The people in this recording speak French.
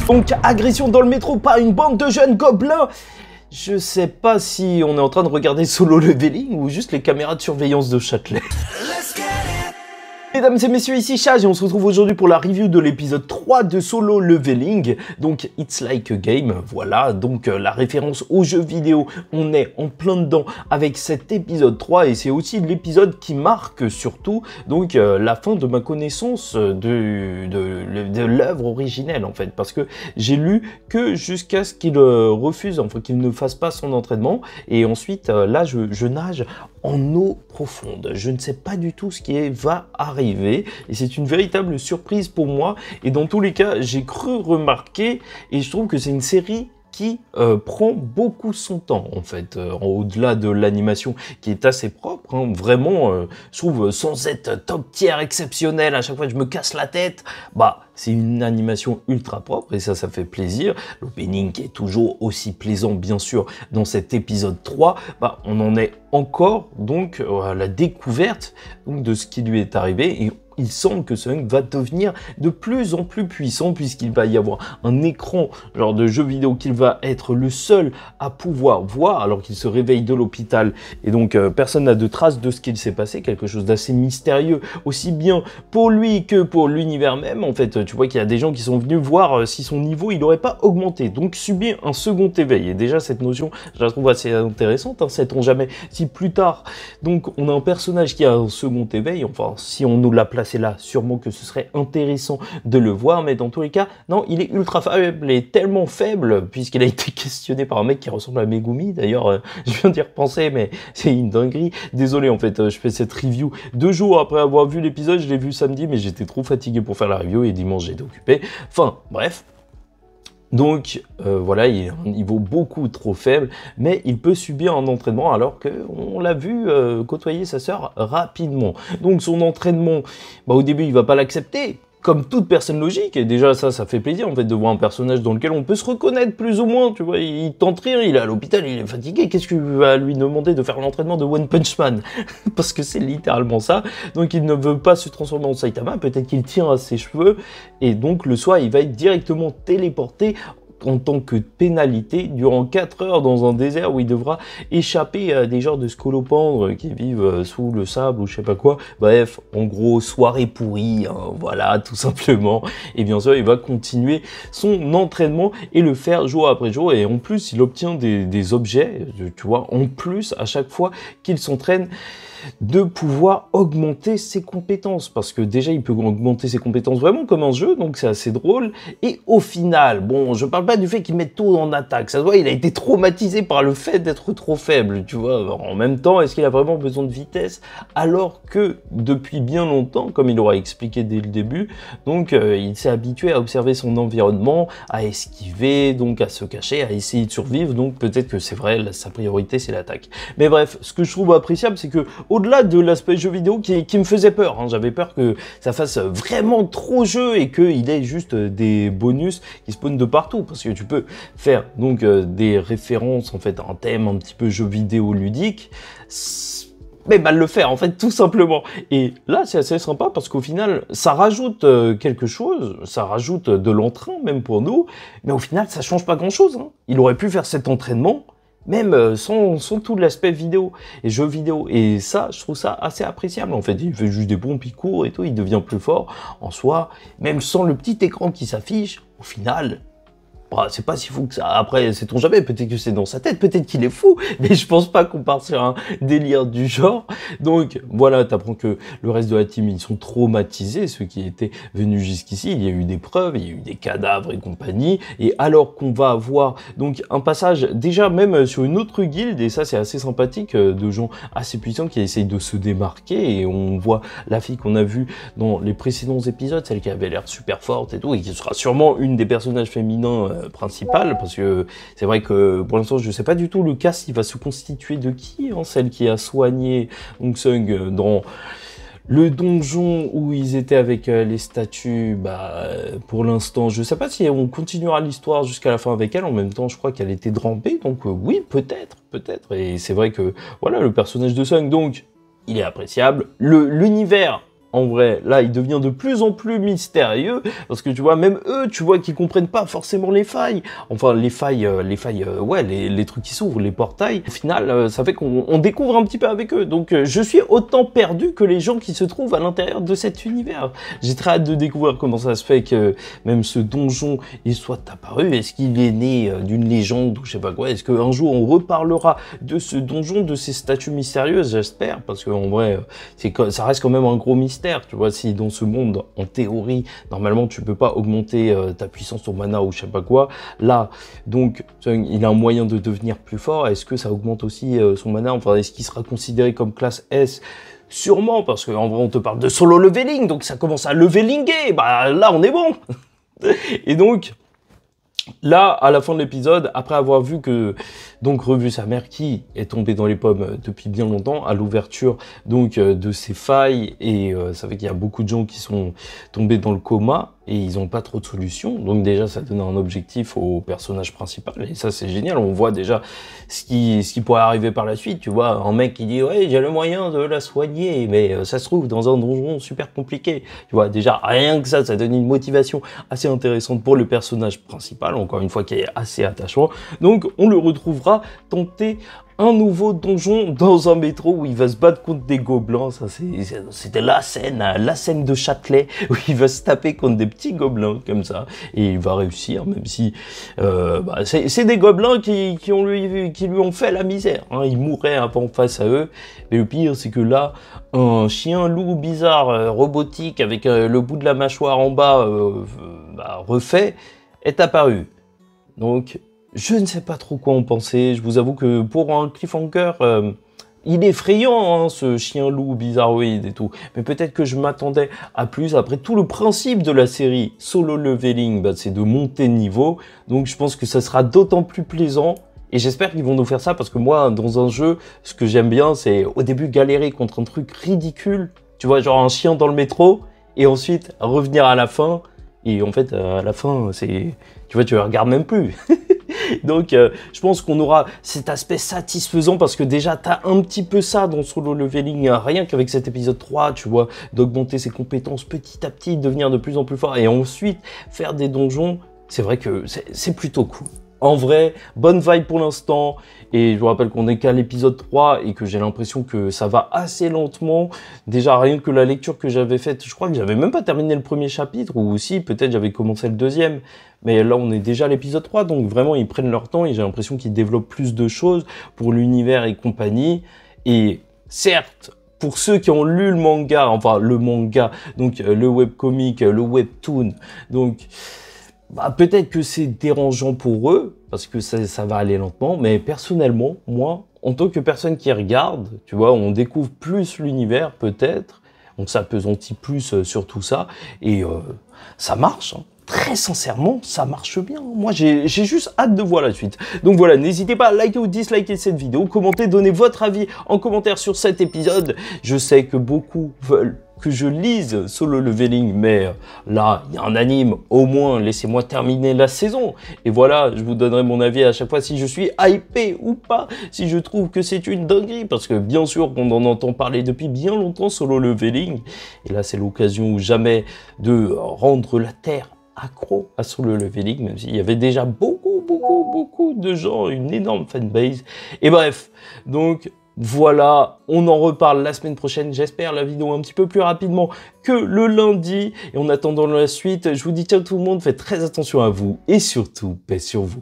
Donc, agression dans le métro par une bande de jeunes gobelins. Je sais pas si on est en train de regarder Solo Leveling ou juste les caméras de surveillance de Châtelet. Mesdames et messieurs, ici Chaz et on se retrouve aujourd'hui pour la review de l'épisode 3 de Solo Leveling, donc It's Like a Game, voilà, donc la référence aux jeux vidéo, on est en plein dedans avec cet épisode 3 et c'est aussi l'épisode qui marque surtout donc la fin de ma connaissance de l'œuvre originelle en fait, parce que j'ai lu que jusqu'à ce qu'il refuse, enfin qu'il ne fasse pas son entraînement et ensuite là je nage en eau profonde. Je ne sais pas du tout ce qui va arriver et c'est une véritable surprise pour moi et dans tous les cas j'ai cru remarquer et je trouve que c'est une série qui prend beaucoup son temps en fait, au-delà de l'animation qui est assez propre, hein, vraiment je trouve sans être top tier exceptionnel, à chaque fois que je me casse la tête, bah c'est une animation ultra propre et ça fait plaisir. L'opening qui est toujours aussi plaisant bien sûr dans cet épisode 3, bah on en est encore donc à la découverte donc, de ce qui lui est arrivé et il semble que Sung va devenir de plus en plus puissant puisqu'il va y avoir un écran genre de jeu vidéo qu'il va être le seul à pouvoir voir alors qu'il se réveille de l'hôpital et donc personne n'a de traces de ce qu'il s'est passé, quelque chose d'assez mystérieux aussi bien pour lui que pour l'univers même. En fait tu vois qu'il y a des gens qui sont venus voir si son niveau il n'aurait pas augmenté, donc subir un second éveil et déjà cette notion je la trouve assez intéressante, hein, sait-on jamais si plus tard donc on a un personnage qui a un second éveil, enfin si on nous l'a placé là, sûrement que ce serait intéressant de le voir, mais dans tous les cas, non, il est ultra faible et tellement faible, puisqu'il a été questionné par un mec qui ressemble à Megumi, d'ailleurs, je viens d'y repenser, mais c'est une dinguerie. Désolé, en fait, je fais cette review 2 jours après avoir vu l'épisode, je l'ai vu samedi, mais j'étais trop fatigué pour faire la review, et dimanche, j'étais occupé. Enfin, bref. Donc voilà, il est à un niveau beaucoup trop faible, mais il peut subir un entraînement alors qu'on l'a vu côtoyer sa sœur rapidement. Donc son entraînement, bah, au début il va pas l'accepter, comme toute personne logique, et déjà ça fait plaisir en fait de voir un personnage dans lequel on peut se reconnaître plus ou moins, tu vois, il tente rire, il est à l'hôpital, il est fatigué, qu'est-ce que tu vas lui demander de faire l'entraînement de One Punch Man? Parce que c'est littéralement ça, donc il ne veut pas se transformer en Saitama, peut-être qu'il tient à ses cheveux, et donc le soir il va être directement téléporté en tant que pénalité durant 4 heures dans un désert où il devra échapper à des genres de scolopendres qui vivent sous le sable ou je sais pas quoi. Bref, en gros, soirée pourrie, hein, voilà, tout simplement. Et bien sûr, il va continuer son entraînement et le faire jour après jour. Et en plus, il obtient des objets, tu vois, en plus, à chaque fois qu'il s'entraîne, de pouvoir augmenter ses compétences, parce que déjà il peut augmenter ses compétences vraiment comme un jeu, donc c'est assez drôle. Et au final, bon, je parle pas du fait qu'il mette tout en attaque, ça se voit, il a été traumatisé par le fait d'être trop faible, tu vois. En même temps, est-ce qu'il a vraiment besoin de vitesse alors que depuis bien longtemps, comme il aura expliqué dès le début, donc il s'est habitué à observer son environnement, à esquiver, donc à se cacher, à essayer de survivre, donc peut-être que c'est vrai, sa priorité c'est l'attaque. Mais bref, ce que je trouve appréciable, c'est que au-delà de l'aspect jeu vidéo qui me faisait peur, hein, j'avais peur que ça fasse vraiment trop jeu et qu'il ait juste des bonus qui spawnent de partout, parce que tu peux faire donc des références en fait à un thème un petit peu jeu vidéo ludique, mais mal le faire en fait tout simplement. Et là c'est assez sympa parce qu'au final ça rajoute quelque chose, ça rajoute de l'entrain même pour nous, mais au final ça change pas grand chose, hein. Il aurait pu faire cet entraînement même sans tout l'aspect vidéo et jeux vidéo, et ça je trouve ça assez appréciable en fait. Il fait juste des pompes, il court et tout, il devient plus fort en soi, même sans le petit écran qui s'affiche. Au final, bah, c'est pas si fou que ça. Après, sait-on jamais, peut-être que c'est dans sa tête, peut-être qu'il est fou, mais je pense pas qu'on parte sur un délire du genre. Donc voilà, t'apprends que le reste de la team, ils sont traumatisés, ceux qui étaient venus jusqu'ici. Il y a eu des preuves, il y a eu des cadavres et compagnie, et alors qu'on va avoir donc un passage déjà même sur une autre guilde, et ça c'est assez sympathique, de gens assez puissants qui essayent de se démarquer, et on voit la fille qu'on a vue dans les précédents épisodes, celle qui avait l'air super forte et tout, et qui sera sûrement une des personnages féminins principale, parce que c'est vrai que pour l'instant je sais pas du tout le cast il va se constituer de qui, hein, celle qui a soigné Hong Sung dans le donjon où ils étaient avec les statues, bah pour l'instant je sais pas si on continuera l'histoire jusqu'à la fin avec elle. En même temps je crois qu'elle était drambée, donc oui peut-être, et c'est vrai que voilà, le personnage de Sung donc il est appréciable, l'univers en vrai, là, il devient de plus en plus mystérieux, parce que tu vois, même eux, tu vois, qu'ils comprennent pas forcément les failles. Enfin, les failles, ouais, les trucs qui s'ouvrent, les portails. Au final, ça fait qu'on découvre un petit peu avec eux. Donc, je suis autant perdu que les gens qui se trouvent à l'intérieur de cet univers. J'ai très hâte de découvrir comment ça se fait que même ce donjon, il soit apparu. Est-ce qu'il est né d'une légende ou je sais pas quoi? Est-ce qu'un jour, on reparlera de ce donjon, de ces statues mystérieuses? J'espère, parce qu'en vrai, ça reste quand même un gros mystère. Tu vois, si dans ce monde, en théorie, normalement, tu peux pas augmenter ta puissance, ton mana ou je sais pas quoi, là, donc, il a un moyen de devenir plus fort. Est-ce que ça augmente aussi son mana? Enfin, est-ce qu'il sera considéré comme classe S? Sûrement, parce qu'en vrai, on te parle de solo leveling, donc ça commence à levelinguer. Bah, là, on est bon. Et donc, là, à la fin de l'épisode, après avoir vu que, donc, revu sa mère qui est tombée dans les pommes depuis bien longtemps, à l'ouverture, donc, de ses failles, et ça fait qu'il y a beaucoup de gens qui sont tombés dans le coma, et ils n'ont pas trop de solutions. Donc déjà, ça donne un objectif au personnage principal, et ça, c'est génial. On voit déjà ce qui pourrait arriver par la suite. Tu vois, un mec qui dit « Ouais, j'ai le moyen de la soigner, mais ça se trouve dans un donjon super compliqué. » Tu vois, déjà, rien que ça donne une motivation assez intéressante pour le personnage principal, encore une fois, qui est assez attachant. Donc, on le retrouvera tenter un nouveau donjon dans un métro où il va se battre contre des gobelins. Ça, c'était la scène de Châtelet, où il va se taper contre des petits gobelins comme ça, et il va réussir, même si c'est des gobelins qui lui ont fait la misère. Hein. Il mourrait avant face à eux, mais le pire, c'est que là, un chien loup bizarre, robotique, avec le bout de la mâchoire en bas refait, est apparu. Donc, je ne sais pas trop quoi en penser. Je vous avoue que pour un cliffhanger, il est effrayant, hein, ce chien loup bizarroïde et tout. Mais peut-être que je m'attendais à plus. Après, tout le principe de la série Solo Leveling, c'est de monter de niveau. Donc, je pense que ça sera d'autant plus plaisant. Et j'espère qu'ils vont nous faire ça parce que moi, dans un jeu, ce que j'aime bien, c'est au début galérer contre un truc ridicule. Tu vois, genre un chien dans le métro. Et ensuite, revenir à la fin. Et en fait, à la fin, tu vois, tu ne regardes même plus. Donc, je pense qu'on aura cet aspect satisfaisant parce que déjà, tu as un petit peu ça dans Solo Leveling, rien qu'avec cet épisode 3, tu vois, d'augmenter ses compétences petit à petit, devenir de plus en plus fort et ensuite faire des donjons, c'est vrai que c'est plutôt cool. En vrai, bonne vibe pour l'instant, et je vous rappelle qu'on n'est qu'à l'épisode 3 et que j'ai l'impression que ça va assez lentement. Déjà, rien que la lecture que j'avais faite, je crois que j'avais même pas terminé le premier chapitre, ou aussi peut-être j'avais commencé le deuxième. Mais là, on est déjà à l'épisode 3, donc vraiment, ils prennent leur temps et j'ai l'impression qu'ils développent plus de choses pour l'univers et compagnie. Et certes, pour ceux qui ont lu le manga, enfin le manga, donc le webcomic, le webtoon, donc... peut-être que c'est dérangeant pour eux, parce que ça va aller lentement, mais personnellement, moi, en tant que personne qui regarde, tu vois, on découvre plus l'univers, peut-être, on s'appesantit plus sur tout ça, et ça marche, hein. Très sincèrement, ça marche bien. Moi, j'ai juste hâte de voir la suite. Donc voilà, n'hésitez pas à liker ou disliker cette vidéo, commenter, donner votre avis en commentaire sur cet épisode. Je sais que beaucoup veulent que je lise Solo Leveling, mais là, il y a un anime, au moins, laissez-moi terminer la saison. Et voilà, je vous donnerai mon avis à chaque fois si je suis hypé ou pas, si je trouve que c'est une dinguerie, parce que bien sûr qu'on en entend parler depuis bien longtemps, Solo Leveling, et là, c'est l'occasion ou jamais de rendre la Terre accro à Solo Leveling, même s'il y avait déjà beaucoup de gens, une énorme fanbase. Et bref, donc... voilà, on en reparle la semaine prochaine, j'espère la vidéo un petit peu plus rapidement que le lundi. Et en attendant la suite, je vous dis ciao tout le monde, faites très attention à vous et surtout, paix sur vous.